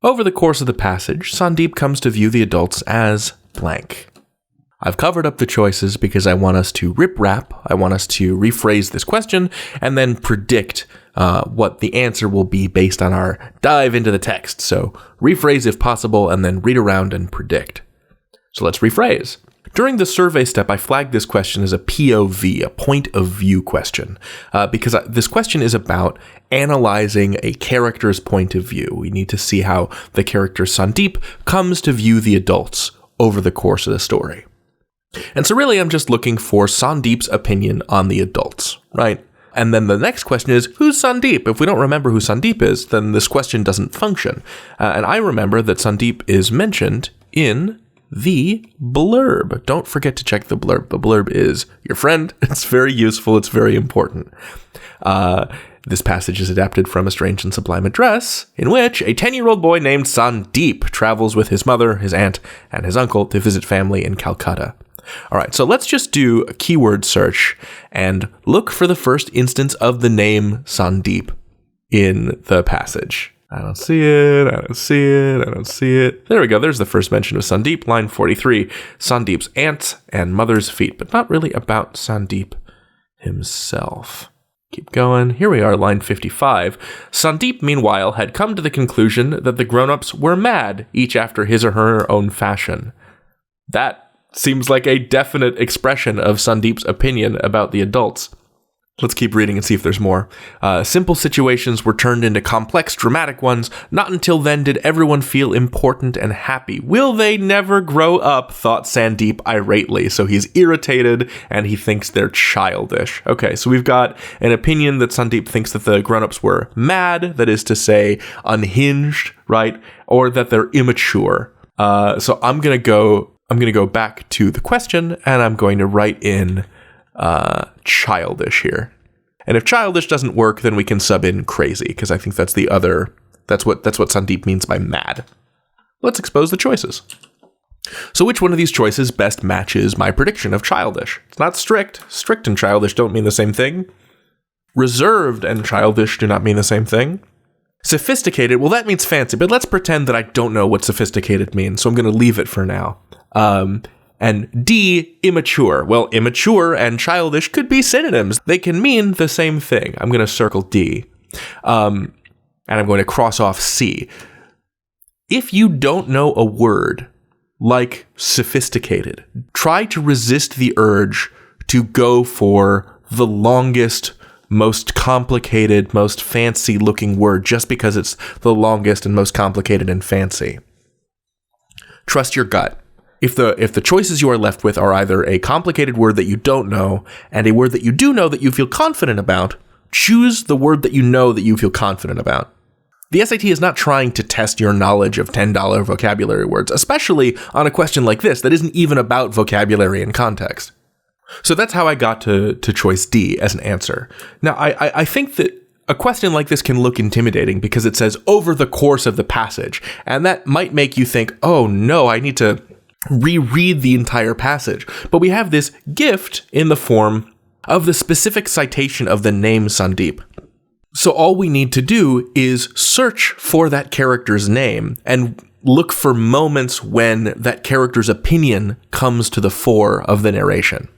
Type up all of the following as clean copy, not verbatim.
Over the course of the passage, Sandeep comes to view the adults as blank. I've covered up the choices because I want us to rip-rap, I want us to rephrase this question, and then predict what the answer will be based on our dive into the text. So rephrase if possible, and then read around and predict. So let's rephrase. During the survey step, I flagged this question as a POV, a point of view question, because this question is about analyzing a character's point of view. We need to see how the character Sandeep comes to view the adults over the course of the story. And so really, I'm just looking for Sandeep's opinion on the adults, right? And then the next question is, who's Sandeep? If we don't remember who Sandeep is, then this question doesn't function. And I remember that Sandeep is mentioned in the blurb. Don't forget to check the blurb. The blurb is your friend. It's very useful. It's very important. This passage is adapted from A Strange and Sublime Address, in which a 10-year-old boy named Sandeep travels with his mother, his aunt, and his uncle to visit family in Calcutta. All right, so let's just do a keyword search and look for the first instance of the name Sandeep in the passage. I don't see it, I don't see it, I don't see it. There we go, there's the first mention of Sandeep, line 43. Sandeep's aunt's and mother's feet, but not really about Sandeep himself. Keep going. Here we are, line 55. Sandeep, meanwhile, had come to the conclusion that the grown-ups were mad, each after his or her own fashion. That seems like a definite expression of Sandeep's opinion about the adults. Let's keep reading and see if there's more. Simple situations were turned into complex, dramatic ones. Not until then did everyone feel important and happy. Will they never grow up, thought Sandeep irately. So he's irritated and he thinks they're childish. Okay, so we've got an opinion that Sandeep thinks that the grown-ups were mad, that is to say, unhinged, right? Or that they're immature. So I'm going to go back to the question, and I'm going to write in childish here. And if childish doesn't work, then we can sub in crazy, because I think that's what Sandeep means by mad. Let's expose the choices. So which one of these choices best matches my prediction of childish? It's not strict. Strict and childish don't mean the same thing. Reserved and childish do not mean the same thing. Sophisticated, well, that means fancy, but let's pretend that I don't know what sophisticated means, so I'm going to leave it for now. And D, immature. Well, immature and childish could be synonyms. They can mean the same thing. I'm going to circle D. And I'm going to cross off C. If you don't know a word like sophisticated, try to resist the urge to go for the longest, most complicated, most fancy looking word just because it's the longest and most complicated and fancy. Trust your gut. If the choices you are left with are either a complicated word that you don't know and a word that you do know that you feel confident about, choose the word that you know that you feel confident about. The SAT is not trying to test your knowledge of $10 vocabulary words, especially on a question like this that isn't even about vocabulary and context. So that's how I got to choice D as an answer. Now, I think that a question like this can look intimidating because it says over the course of the passage, and that might make you think, oh no, I need to reread the entire passage. But we have this gift in the form of the specific citation of the name Sandeep. So all we need to do is search for that character's name and look for moments when that character's opinion comes to the fore of the narration.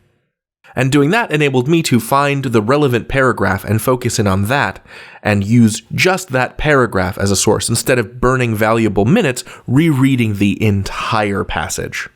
And doing that enabled me to find the relevant paragraph and focus in on that and use just that paragraph as a source instead of burning valuable minutes rereading the entire passage.